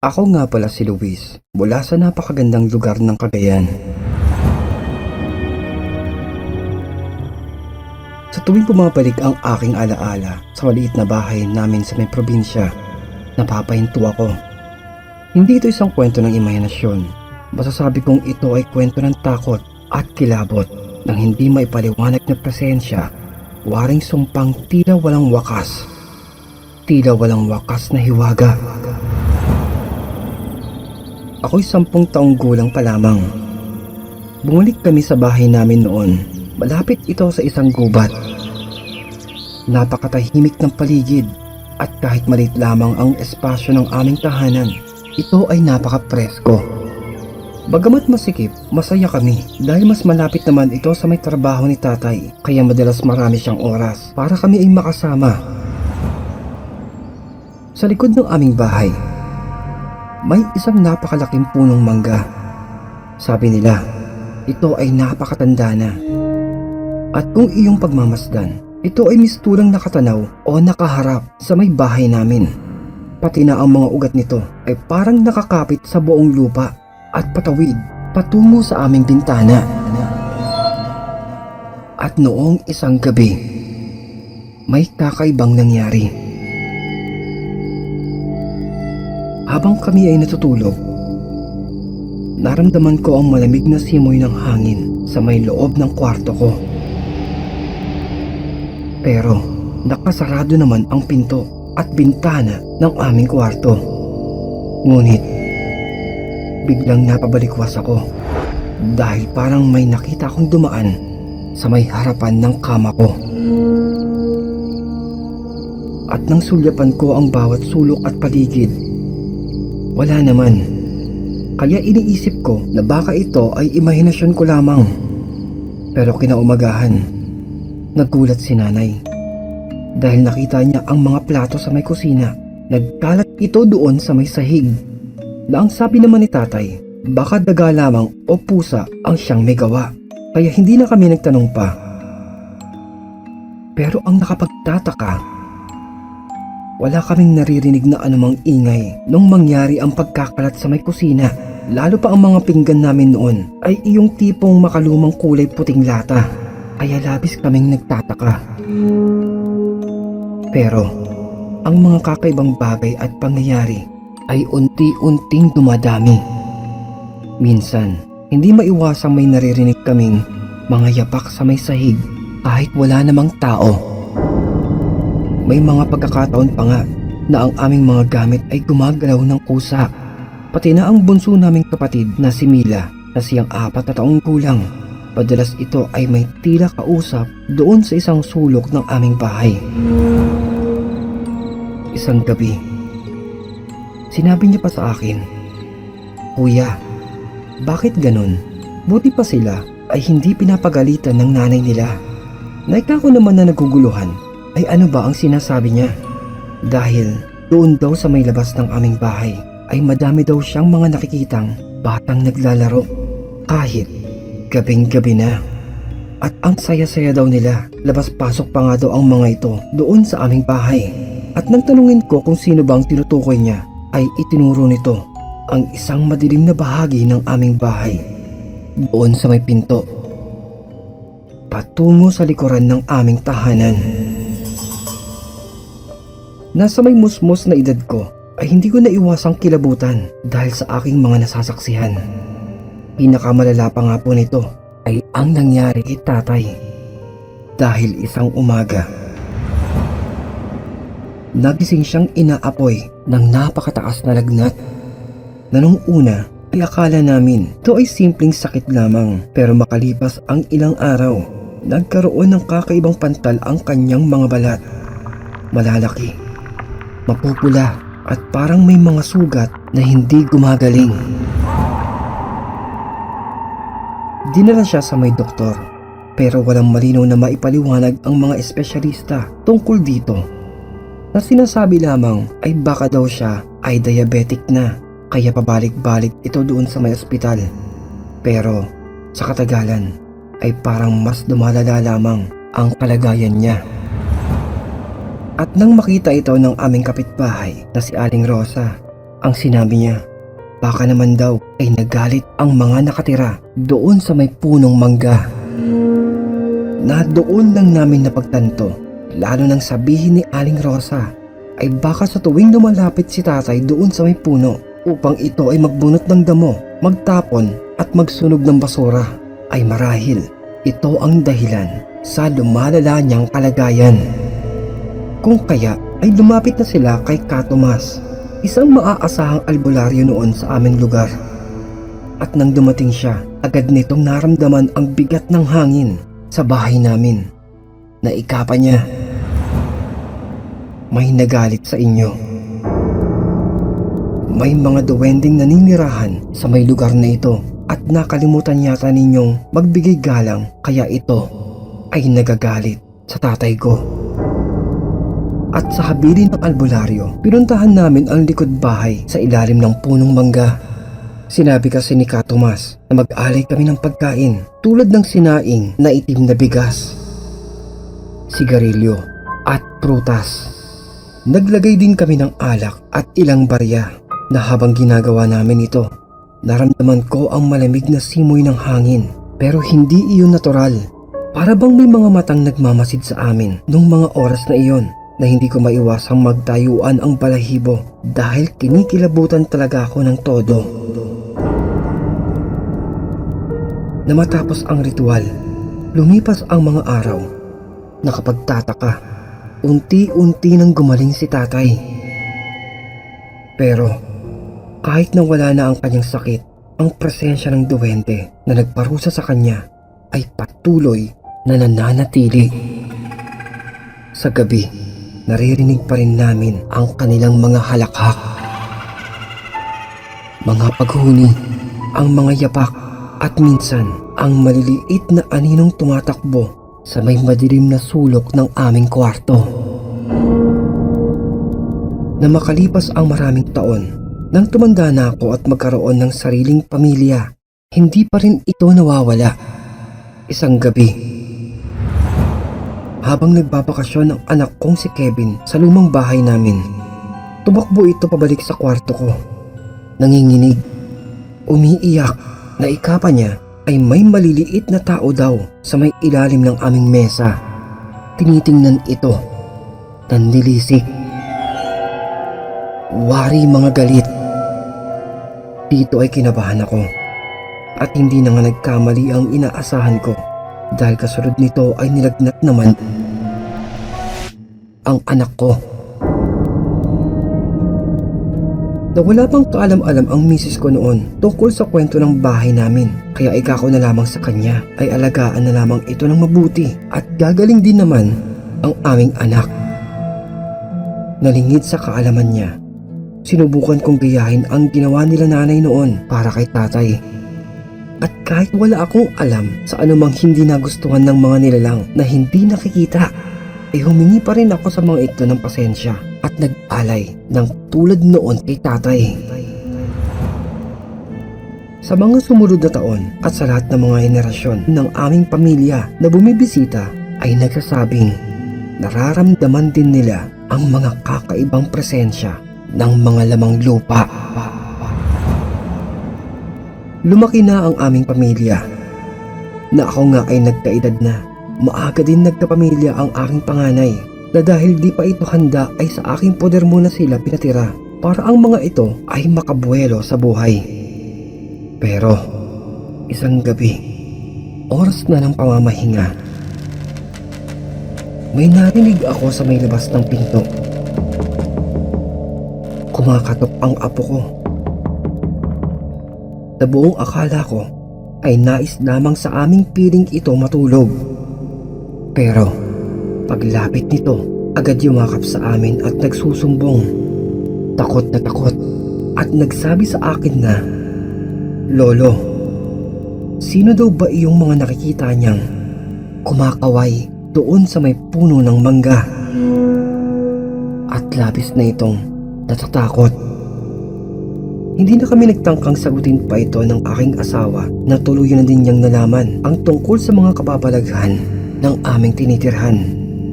Ako nga pala si Luis, mula sa napakagandang lugar ng Cagayan. Sa tuwing bumabalik ang aking alaala sa maliit na bahay namin sa may probinsya, napapahinto ako. Hindi ito isang kwento ng imahinasyon. Masasabi kong ito ay kwento ng takot at kilabot ng hindi maipaliwanag na presensya, waring sumpang tila walang wakas. Tila walang wakas na hiwaga. Ako'y 10 taong gulang pa lamang. Bumalik kami sa bahay namin noon. Malapit ito sa isang gubat. Napakatahimik ng paligid at kahit maliit lamang ang espasyo ng aming tahanan, ito ay napaka-presko. Bagamat masikip, masaya kami dahil mas malapit naman ito sa may trabaho ni tatay, kaya madalas marami siyang oras para kami ay makasama. Sa likod ng aming bahay, may isang napakalaking punong mangga. Sabi nila, ito ay napakatanda na. At kung iyong pagmamasdan, ito ay mistulang nakatanaw o nakaharap sa may bahay namin. Pati na ang mga ugat nito ay parang nakakapit sa buong lupa at patawid patungo sa aming bintana. At noong isang gabi, may kakaibang nangyari. Habang kami ay natutulog, naramdaman ko ang malamig na simoy ng hangin sa may loob ng kwarto ko. Pero nakasarado naman ang pinto at bintana ng aming kwarto. Ngunit biglang napabalikwas ako dahil parang may nakita akong dumaan sa may harapan ng kama ko. At nang sulyapan ko ang bawat sulok at paligid, wala naman. Kaya iniisip ko na baka ito ay imahinasyon ko lamang. Pero kinaumagahan, nagulat si nanay dahil nakita niya ang mga plato sa may kusina. Nagkalat ito doon sa may sahig, na ang sabi naman ni tatay, baka daga lamang o pusa ang siyang may gawa. Kaya hindi na kami nagtanong pa. Pero ang nakapagtataka, wala kaming naririnig na anumang ingay nung mangyari ang pagkakalat sa may kusina. Lalo pa ang mga pinggan namin noon ay iyong tipong makalumang kulay puting lata. Kaya labis kaming nagtataka. Pero ang mga kakaibang bagay at pangyayari ay unti-unting dumadami. Minsan, hindi maiwasang may naririnig kaming mga yapak sa may sahig kahit wala namang tao. May mga pagkakataon pa nga na ang aming mga gamit ay gumagalaw ng kusa. Pati na ang bunso naming kapatid na si Mila na siyang 4 na taong gulang. Madalas ito ay may tila kausap doon sa isang sulok ng aming bahay. Isang gabi, sinabi niya pa sa akin, "Kuya, bakit ganun? Buti pa sila ay hindi pinapagalitan ng nanay nila." Naika ko naman na naguguluhan, ay ano ba ang sinasabi niya? Dahil doon daw sa may labas ng aming bahay ay madami daw siyang mga nakikitang batang naglalaro kahit gabing-gabi na. At ang saya-saya daw nila, labas-pasok pa nga daw ang mga ito doon sa aming bahay. At nang tanungin ko kung sino bang tinutukoy niya, ay itinuro nito ang isang madilim na bahagi ng aming bahay doon sa may pinto patungo sa likuran ng aming tahanan. Nasa may musmos na edad ko ay hindi ko naiwasang kilabutan dahil sa aking mga nasasaksihan. Pinakamalala pa nga po nito ay ang nangyari kay tatay. Dahil isang umaga, nagising siyang inaapoy ng napakataas na lagnat na nung una ay akala namin ito ay simpleng sakit lamang. Pero makalipas ang ilang araw, nagkaroon ng kakaibang pantal ang kanyang mga balat. Malalaki, mapupula at parang may mga sugat na hindi gumagaling. Dinala siya sa may doktor, pero walang malinaw na maipaliwanag ang mga espesyalista tungkol dito. Na sinasabi lamang ay baka daw siya ay diabetic na, kaya pabalik-balik ito doon sa may ospital. Pero sa katagalan ay parang mas dumalala lamang ang kalagayan niya. At nang makita ito ng aming kapitbahay na si Aling Rosa, Ang sinabi niya, baka naman daw ay nagalit ang mga nakatira doon sa may punong mangga. Na doon lang namin napagtanto, lalo nang sabihin ni Aling Rosa, ay baka sa tuwing lumalapit si tatay doon sa may puno upang ito ay magbunot ng damo, magtapon at magsunog ng basura, ay marahil ito ang dahilan sa lumalala niyang kalagayan. Kung kaya ay lumapit na sila kay Ka Tomas, isang maaasahang albularyo noon sa aming lugar. At nang dumating siya, agad nitong naramdaman ang bigat ng hangin sa bahay namin. Naikapa niya, may nagalit sa inyo. May mga duwending naninirahan sa may lugar na ito at nakalimutan yata ninyong magbigay galang, kaya ito ay nagagalit sa tatay ko. At sa habilin ng albularyo, pinuntahan namin ang likod bahay sa ilalim ng punong mangga. Sinabi kasi ni Ka Tomas na mag-alay kami ng pagkain tulad ng sinaing na itim na bigas, sigarilyo at prutas. Naglagay din kami ng alak at ilang barya na habang ginagawa namin ito, naramdaman ko ang malamig na simoy ng hangin, pero hindi iyon natural. Para bang may mga matang nagmamasid sa amin nung mga oras na iyon, na hindi ko maiwasang magtayuan ang balahibo dahil kinikilabutan talaga ako ng todo. Na matapos ang ritual, lumipas ang mga araw. Nakapagtataka, unti-unti nang gumaling si tatay. Pero kahit na wala na ang kanyang sakit, ang presensya ng duwende na nagparusa sa kanya ay patuloy na nananatili. Sa gabi, naririnig pa rin namin ang kanilang mga halakhak, mga paghuni, ang mga yapak at minsan ang maliliit na aninong tumatakbo sa may madilim na sulok ng aming kwarto. Na makalipas ang maraming taon, nang tumanda na ako at magkaroon ng sariling pamilya, hindi pa rin ito nawawala. Isang gabi, habang nagbabakasyon ang anak kong si Kevin sa lumang bahay namin, tumakbo ito pabalik sa kwarto ko. Nanginginig, umiiyak, na ikapa niya ay may maliliit na tao daw sa may ilalim ng aming mesa. Tinitingnan ito, nanlilisik. Wari mga galit. Dito ay kinabahan ako at hindi na nga nagkamali ang inaasahan ko. Dahil kasunod nito ay nilagnat naman ang anak ko. Na wala pang kaalam-alam ang misis ko noon tungkol sa kwento ng bahay namin, kaya ikako na lamang sa kanya ay alagaan na lamang ito ng mabuti at gagaling din naman ang aming anak. Nalingid sa kaalaman niya, sinubukan kong gayahin ang ginawa nila nanay noon para kay tatay. At kahit wala akong alam sa anumang hindi nagustuhan ng mga nilalang na hindi nakikita, ay humingi pa rin ako sa mga ito ng pasensya at nag-alay ng tulad noon kay tatay. Sa mga sumunod na taon at sa lahat ng mga henerasyon ng aming pamilya na bumibisita ay nagsasabing nararamdaman din nila ang mga kakaibang presensya ng mga lamang lupa. Lumaki na ang aming pamilya, na ako nga ay nagkaedad na. Maaga din nagkapamilya ang aking panganay, na dahil di pa ito handa ay sa aking poder muna sila pinatira para ang mga ito ay makabuelo sa buhay. Pero isang gabi, oras na ng pamamahinga, may narinig ako sa may labas ng pinto. Kumakatok ang apo ko. Sa buong akala ko ay nais lamang sa aming piling ito matulog. Pero paglapit nito, agad yumakap sa amin at nagsusumbong. Takot na takot at nagsabi sa akin na, "Lolo, sino daw ba iyong mga nakikita niyang kumakaway doon sa may puno ng mangga?" At labis na itong natatakot. Hindi na kami nagtangkang sagutin pa ito ng aking asawa na tuluyan na din niyang nalaman ang tungkol sa mga kababalaghan ng aming tinitirhan.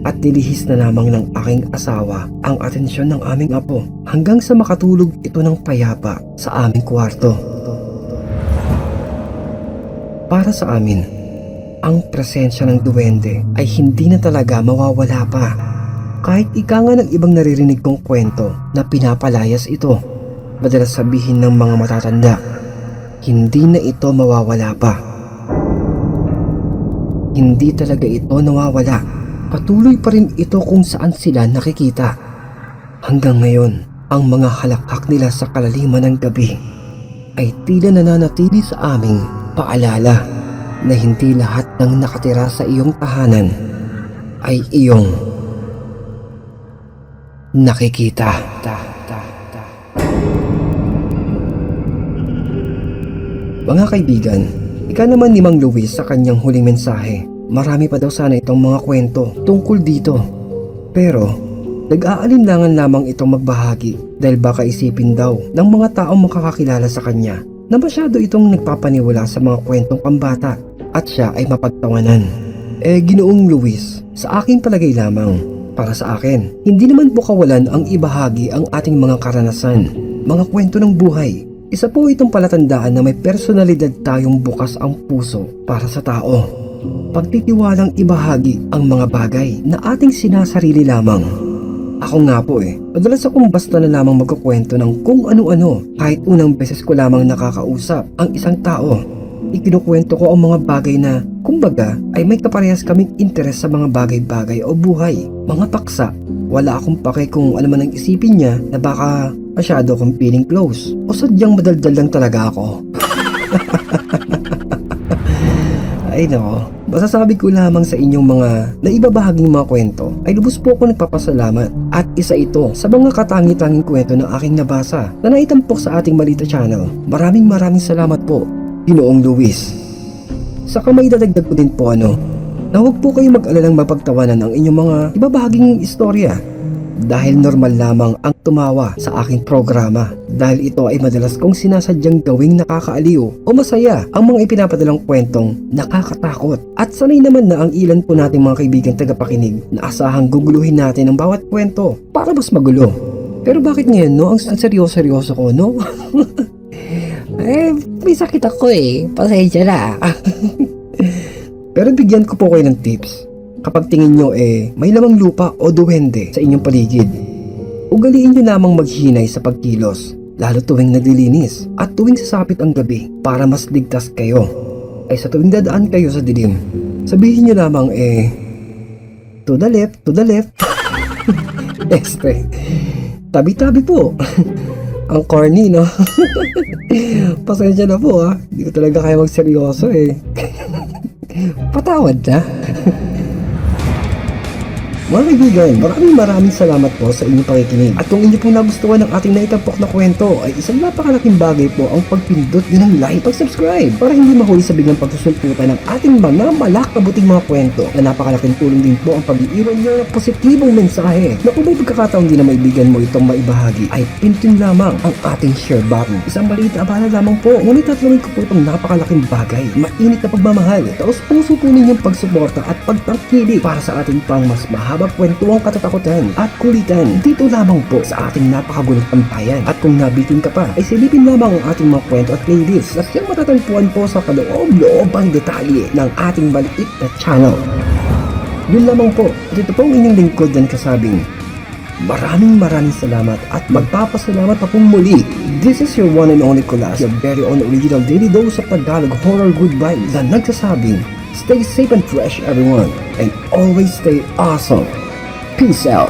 at nilihis na lamang ng aking asawa ang atensyon ng aming apo hanggang sa makatulog ito ng payapa sa aming kwarto. Para sa amin, ang presensya ng duwende ay hindi na talaga mawawala pa. Kahit ika nga ng ibang naririnig kong kwento na pinapalayas ito, madalas sabihin ng mga matatanda, hindi na ito mawawala pa. Hindi talaga ito nawawala. Patuloy pa rin ito kung saan sila nakikita. Hanggang ngayon, ang mga halakhak nila sa kalaliman ng gabi ay tila nananatili sa aming paalala na hindi lahat ng nakatira sa iyong tahanan ay iyong nakikita. Mga kaibigan, ika naman ni Mang Luis sa kanyang huling mensahe. Marami pa daw sana itong mga kwento tungkol dito. Pero, nag-aalinlangan lamang itong magbahagi dahil baka isipin daw ng mga taong makakakilala sa kanya na masyado itong nagpapaniwala sa mga kwentong pambata at siya ay mapagtawanan. Ginoong Luis, sa aking palagay lamang, para sa akin, hindi naman po kawalan ang ibahagi ang ating mga karanasan, mga kwento ng buhay. Isa po itong palatandaan na may personalidad tayong bukas ang puso para sa tao. Pagtitiwalang ibahagi ang mga bagay na ating sinasarili lamang. Ako nga po madalas akong basta na lamang magkukwento ng kung ano-ano kahit unang beses ko lamang nakakausap ang isang tao. Ikinukwento ko ang mga bagay na kumbaga ay may kaparehas kaming interes sa mga bagay-bagay o buhay, mga paksa. Wala akong pake kung ano man ang isipin niya na baka masyado akong feeling close o sadyang madaldal lang talaga ako. Ay nako, masasabi ko lamang sa inyong mga naibabahaging mga kwento ay lubos po ako nagpapasalamat at isa ito sa mga katangi-tanging kwento na aking nabasa na naitampok sa ating Malita Channel. Maraming salamat po, Ginoong Luis. Saka may dadagdag ko din po na huwag po kayo mag-alalang mapagtawanan ang inyong mga ibabahaging istorya dahil normal lamang ang tumawa sa aking programa dahil ito ay madalas kong sinasadyang gawing nakakaaliw o masaya ang mga ipinapadalang kwentong nakakatakot at sanay naman na ang ilan po nating mga kaibigan tagapakinig na asahang guguluhin natin ang bawat kwento para mas magulo. Pero bakit ngayon ang seryoso ko may sakit ako pasensya na. Pero bigyan ko po kayo ng tips. Kapag tingin nyo may lamang lupa o duwende sa inyong paligid, ugaliin nyo lamang maghinay sa pagkilos, lalo tuwing naglilinis at tuwing sasapit ang gabi para mas ligtas kayo. Ay sa tuwing dadaan kayo sa dilim, sabihin nyo lamang to the left. Tabi-tabi po. Ang corny, no? Pasensya na po hindi ko talaga kaya magseryoso Patawad na. Mga kaibigan, maraming salamat po sa inyong pakikinig. At kung inyo pong nagustuhan ng ating naitampok na kwento ay isang napakalaking bagay po ang pagpindot nyo ng like, pag-subscribe para hindi mahuli sa biglang pagsusulputan ng ating mga malakabuting mga kwento na napakalaking tulong din po ang pag-iiwan nyo ng positibong mensahe na kung may pagkakataon din na maibigan mo itong maibahagi ay pintin lamang ang ating share button. Isang maliit na abala lamang po, ngunit tatlawin ko po itong napakalaking bagay, mainit na pagmamahal, taos puso po ninyong pagsuporta at pagtangkilik para sa ating pang mas mahaba kwentuang katatakutan at kulitan dito lamang po sa ating napakagulong tambayan. At kung nabitin ka pa ay silipin lamang ang ating mga kwento at playlist na siyang matatagpuan po sa kaloob-loobang detalye ng ating maliit na channel. Yun lamang po, dito po ang inyong lingkod na kasabing maraming salamat at magpapasalamat pa pong muli. This is your one and only Kulas, your very own original daily dose of Tagalog horror good vibes na nagsasabing stay safe and fresh everyone, and always stay awesome. Peace out.